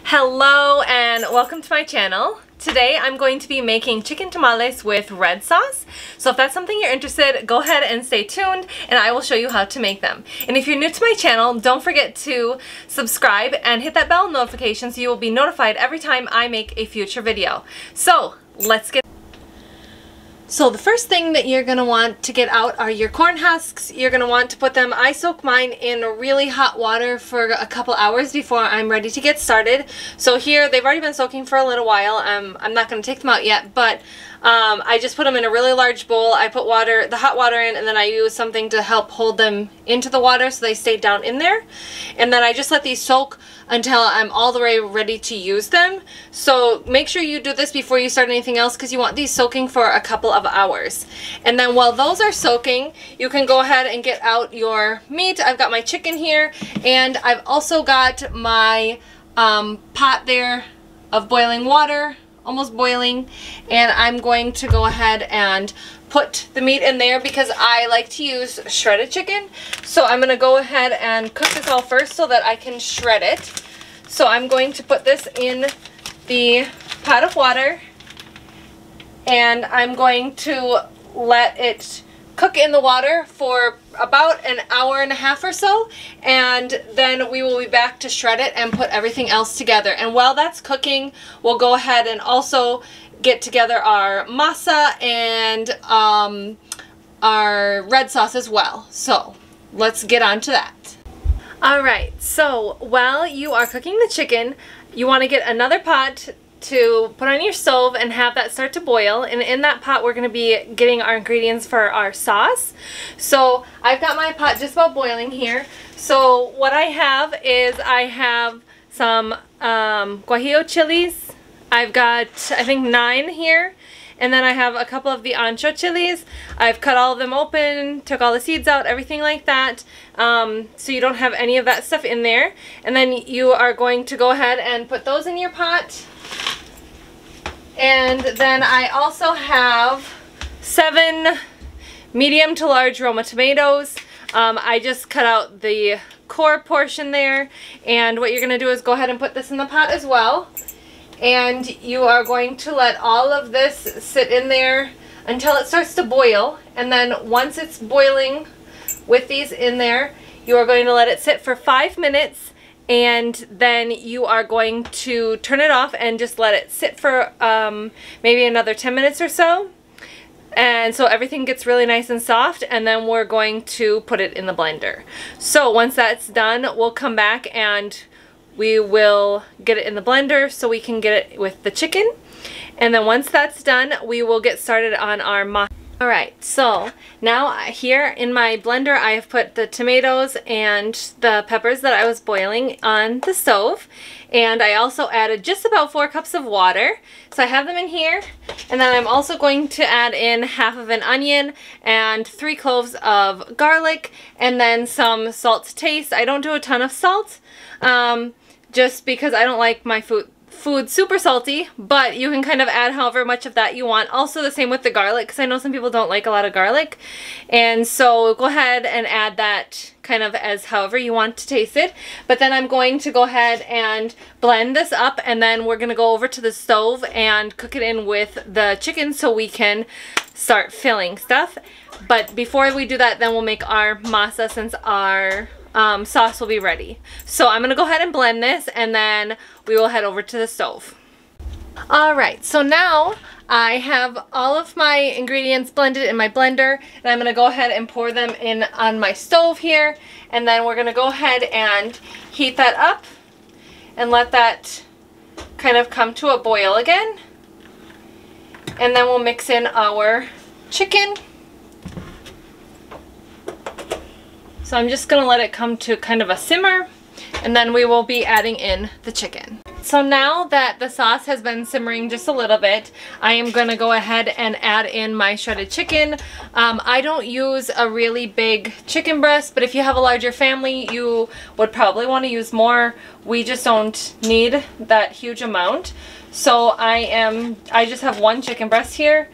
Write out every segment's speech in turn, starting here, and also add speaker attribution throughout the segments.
Speaker 1: Hello and welcome to my channel. Today I'm going to be making chicken tamales with red sauce. So if that's something you're interested, go ahead and stay tuned and I will show you how to make them. And if you're new to my channel, don't forget to subscribe and hit that bell notification so you will be notified every time I make a future video. So let's get So the first thing that you're going to want to get out are your corn husks. You're going to want to put them, I soak mine in really hot water for a couple hours before I'm ready to get started. So here they've already been soaking for a little while. I'm not going to take them out yet, but I just put them in a really large bowl. I put the hot water in, and then I use something to help hold them into the water so they stay down in there. And then I just let these soak until I'm all the way ready to use them. So make sure you do this before you start anything else because you want these soaking for a couple of hours. And then while those are soaking, you can go ahead and get out your meat. I've got my chicken here, and I've also got my pot there of boiling water, almost boiling, and I'm going to go ahead and put the meat in there because I like to use shredded chicken. So I'm going to go ahead and cook this all first so that I can shred it. So I'm going to put this in the pot of water and I'm going to let it cook in the water for about an hour and a half or so, and then we will be back to shred it and put everything else together. And while that's cooking, we'll go ahead and also get together our masa and our red sauce as well. So let's get on to that. Alright, so while you are cooking the chicken, you want to get another pot to put on your stove and have that start to boil, and in that pot we're going to be getting our ingredients for our sauce. So I've got my pot just about boiling here. So what I have is I have some guajillo chilies. I've got I think 9 here, and then I have a couple of the ancho chilies. I've cut all of them open, took all the seeds out, everything like that, so you don't have any of that stuff in there. And then you are going to go ahead and put those in your pot. And then I also have 7 medium to large Roma tomatoes. I just cut out the core portion there, and what you're going to do is go ahead and put this in the pot as well. And you are going to let all of this sit in there until it starts to boil, and then once it's boiling with these in there, you are going to let it sit for 5 minutes. And then you are going to turn it off and just let it sit for maybe another 10 minutes or so. And so everything gets really nice and soft, and then we're going to put it in the blender. So once that's done, we'll come back and we will get it in the blender so we can get it with the chicken. And then once that's done, we will get started on our masa. Alright, so now here in my blender I have put the tomatoes and the peppers that I was boiling on the stove, and I also added just about 4 cups of water. So I have them in here, and then I'm also going to add in half of an onion and 3 cloves of garlic, and then some salt to taste. I don't do a ton of salt just because I don't like my food super salty, but you can kind of add however much of that you want. Also the same with the garlic, because I know some people don't like a lot of garlic, and so go ahead and add that kind of as however you want to taste it. But then I'm going to go ahead and blend this up, and then we're going to go over to the stove and cook it in with the chicken so we can start filling stuff. But before we do that, then we'll make our masa since our sauce will be ready. So I'm going to go ahead and blend this, and then we will head over to the stove. Alright, so now I have all of my ingredients blended in my blender, and I'm going to go ahead and pour them in on my stove here, and then we're going to go ahead and heat that up and let that kind of come to a boil again. And then we'll mix in our chicken. So I'm just going to let it come to kind of a simmer, and then we will be adding in the chicken. So now that the sauce has been simmering just a little bit, I am going to go ahead and add in my shredded chicken. I don't use a really big chicken breast, but if you have a larger family, you would probably want to use more. We just don't need that huge amount. So I just have 1 chicken breast here.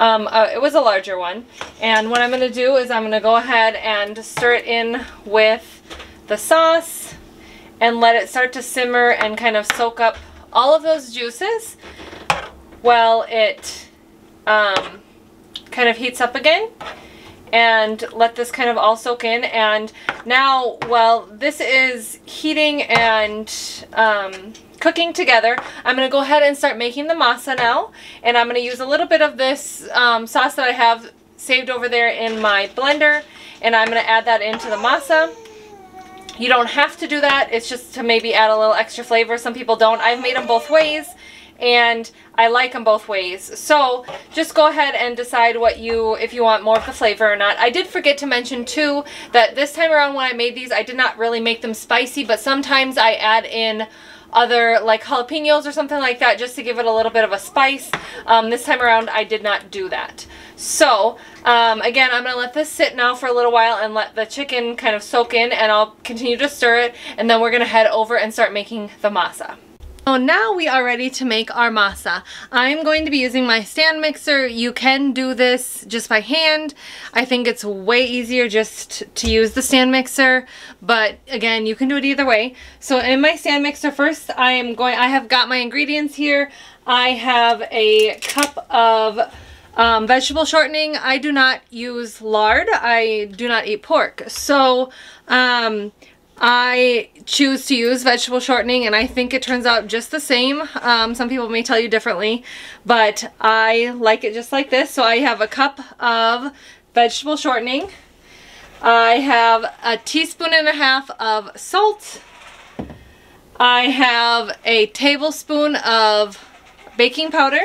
Speaker 1: It was a larger one, and what I'm going to do is I'm going to go ahead and stir it in with the sauce, and let it start to simmer and kind of soak up all of those juices while it kind of heats up again. And let this kind of all soak in. And now while this is heating and cooking together, I'm going to go ahead and start making the masa now. And I'm going to use a little bit of this sauce that I have saved over there in my blender, and I'm going to add that into the masa. You don't have to do that. It's just to maybe add a little extra flavor. Some people don't. I've made them both ways, and I like them both ways. So just go ahead and decide if you want more of the flavor or not. I did forget to mention too that this time around when I made these, I did not really make them spicy, but sometimes I add in other like jalapenos or something like that just to give it a little bit of a spice. This time around I did not do that. So again, I'm going to let this sit now for a little while and let the chicken kind of soak in, and I'll continue to stir it, and then we're going to head over and start making the masa. So now we are ready to make our masa. I'm going to be using my stand mixer. You can do this just by hand. I think it's way easier just to use the stand mixer, but again, you can do it either way. So in my stand mixer, first I have got my ingredients here. I have a cup of vegetable shortening. I do not use lard. I do not eat pork. So I choose to use vegetable shortening, and I think it turns out just the same. Some people may tell you differently, but I like it just like this. So I have a cup of vegetable shortening. I have a teaspoon and a half of salt. I have a tablespoon of baking powder.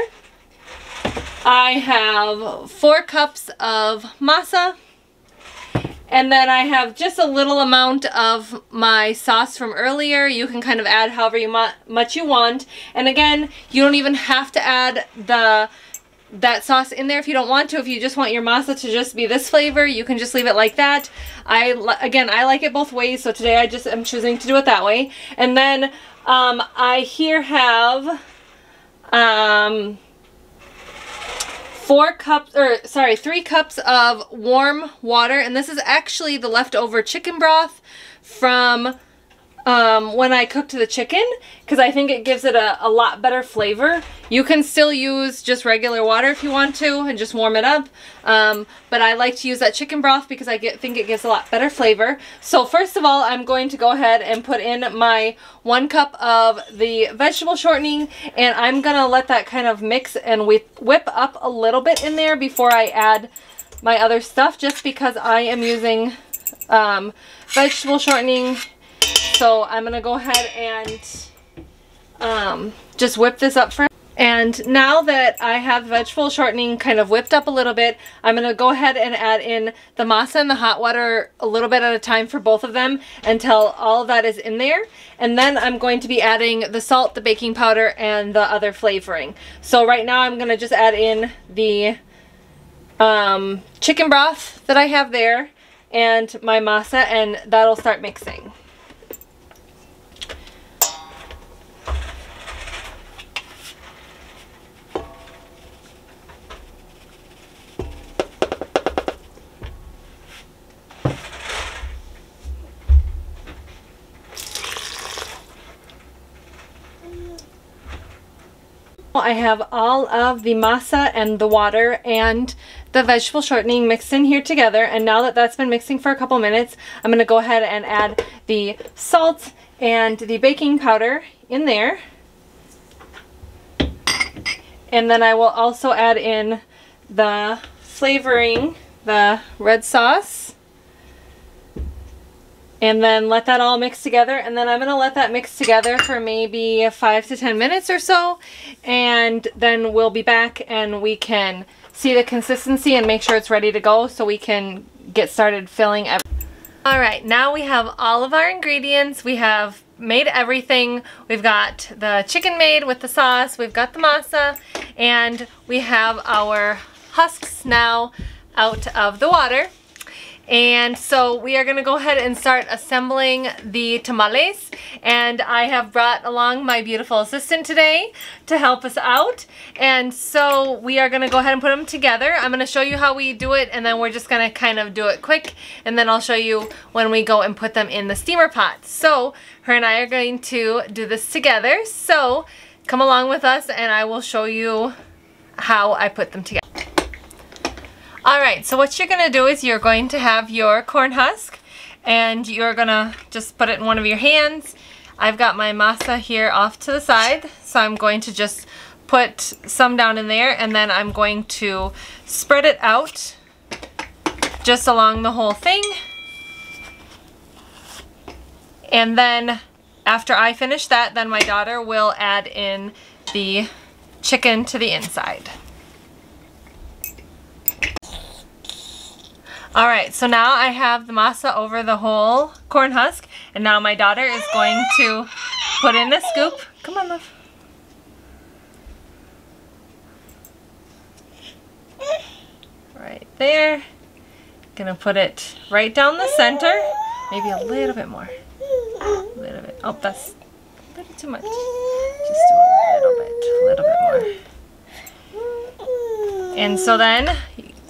Speaker 1: I have 4 cups of masa. And then I have just a little amount of my sauce from earlier. You can kind of add however much you want. And again, you don't even have to add that sauce in there if you don't want to. If you just want your masa to just be this flavor, you can just leave it like that. Again, I like it both ways, so today I just am choosing to do it that way. And then I here have 3 cups of warm water, and this is actually the leftover chicken broth from when I cooked the chicken, because I think it gives it a lot better flavor. You can still use just regular water if you want to and just warm it up, but I like to use that chicken broth because I think it gives a lot better flavor. So first of all, I'm going to go ahead and put in my 1 cup of the vegetable shortening, and I'm gonna let that kind of mix and whip up a little bit in there before I add my other stuff, just because I am using vegetable shortening. So I'm going to go ahead and just whip this up first. And now that I have vegetable shortening kind of whipped up a little bit, I'm going to go ahead and add in the masa and the hot water a little bit at a time for both of them until all of that is in there. And then I'm going to be adding the salt, the baking powder, and the other flavoring. So right now I'm going to just add in the chicken broth that I have there and my masa, and that'll start mixing. I have all of the masa and the water and the vegetable shortening mixed in here together, and now that that's been mixing for a couple minutes, I'm going to go ahead and add the salt and the baking powder in there. And then I will also add in the flavoring, the red sauce. And then let that all mix together, and then I'm going to let that mix together for maybe 5 to 10 minutes or so, and then we'll be back and we can see the consistency and make sure it's ready to go so we can get started filling everything. Alright, now we have all of our ingredients. We have made everything. We've got the chicken made with the sauce, we've got the masa, and we have our husks now out of the water. And so we are gonna go ahead and start assembling the tamales. And I have brought along my beautiful assistant today to help us out. And so we are gonna go ahead and put them together. I'm gonna show you how we do it, and then we're just gonna kind of do it quick. And then I'll show you when we go and put them in the steamer pot. So her and I are going to do this together. So come along with us and I will show you how I put them together. Alright, so what you're going to do is you're going to have your corn husk and you're going to just put it in one of your hands. I've got my masa here off to the side, so I'm going to just put some down in there, and then I'm going to spread it out just along the whole thing. And then after I finish that, then my daughter will add in the chicken to the inside. Alright, so now I have the masa over the whole corn husk, and now my daughter is going to put in a scoop. Come on, love. Right there. Gonna put it right down the center. Maybe a little bit more. A little bit. Oh, that's a little too much. Just do a little bit more. And so then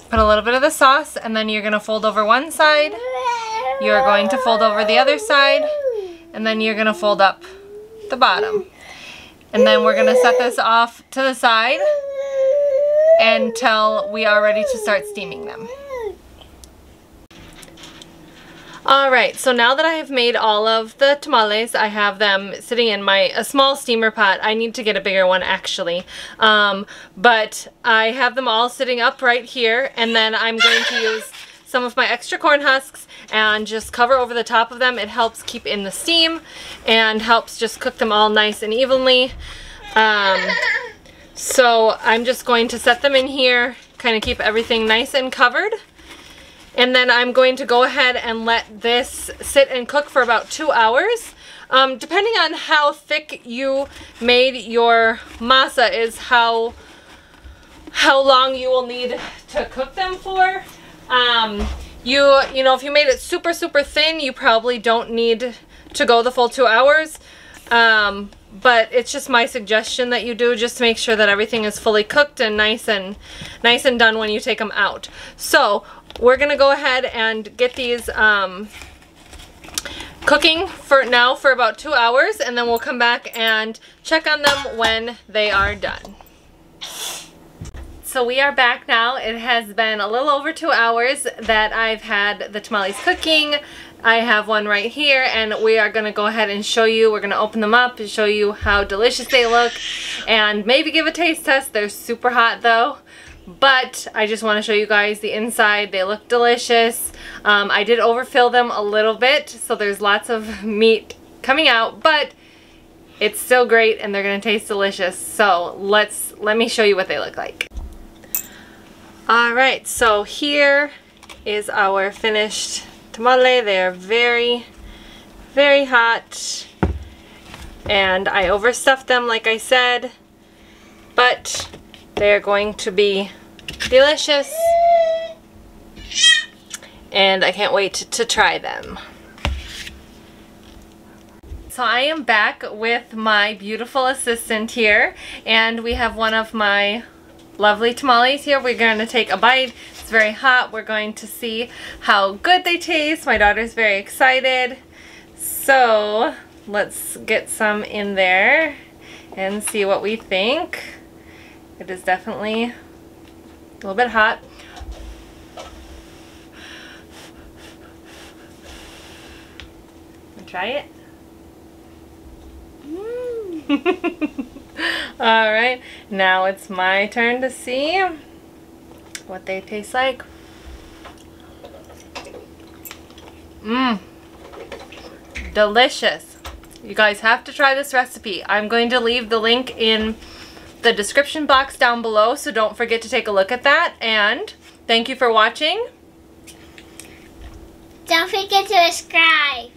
Speaker 1: put a little bit of the sauce, and then you're going to fold over one side, you're going to fold over the other side, and then you're going to fold up the bottom. And then we're going to set this off to the side until we are ready to start steaming them. Alright, so now that I have made all of the tamales, I have them sitting in a small steamer pot. I need to get a bigger one actually. But I have them all sitting up right here, and then I'm going to use some of my extra corn husks and just cover over the top of them. It helps keep in the steam and helps just cook them all nice and evenly. So I'm just going to set them in here, kind of keep everything nice and covered. And then I'm going to go ahead and let this sit and cook for about 2 hours. Depending on how thick you made your masa is how long you will need to cook them for. You know, if you made it super thin, you probably don't need to go the full 2 hours. But it's just my suggestion that you do, just to make sure that everything is fully cooked and nice and done when you take them out. So we're gonna go ahead and get these cooking for about 2 hours, and then we'll come back and check on them when they are done. So we are back now. It has been a little over 2 hours that I've had the tamales cooking. I have one right here, and we are going to go ahead and show you. We're going to open them up and show you how delicious they look and maybe give a taste test. They're super hot though, but I just want to show you guys the inside. They look delicious. I did overfill them a little bit, so there's lots of meat coming out, but it's still great and they're going to taste delicious. So let me show you what they look like. Alright, so here is our finished tamale. They are very hot, and I overstuffed them like I said, but they're going to be delicious and I can't wait to try them. So I am back with my beautiful assistant here, and we have one of my lovely tamales here. We're going to take a bite. It's very hot. We're going to see how good they taste. My daughter's very excited. So let's get some in there and see what we think. It is definitely a little bit hot. Try it. Alright, now it's my turn to see what they taste like. Delicious. You guys have to try this recipe. I'm going to leave the link in the description box down below, so don't forget to take a look at that. And thank you for watching.
Speaker 2: Don't forget to subscribe.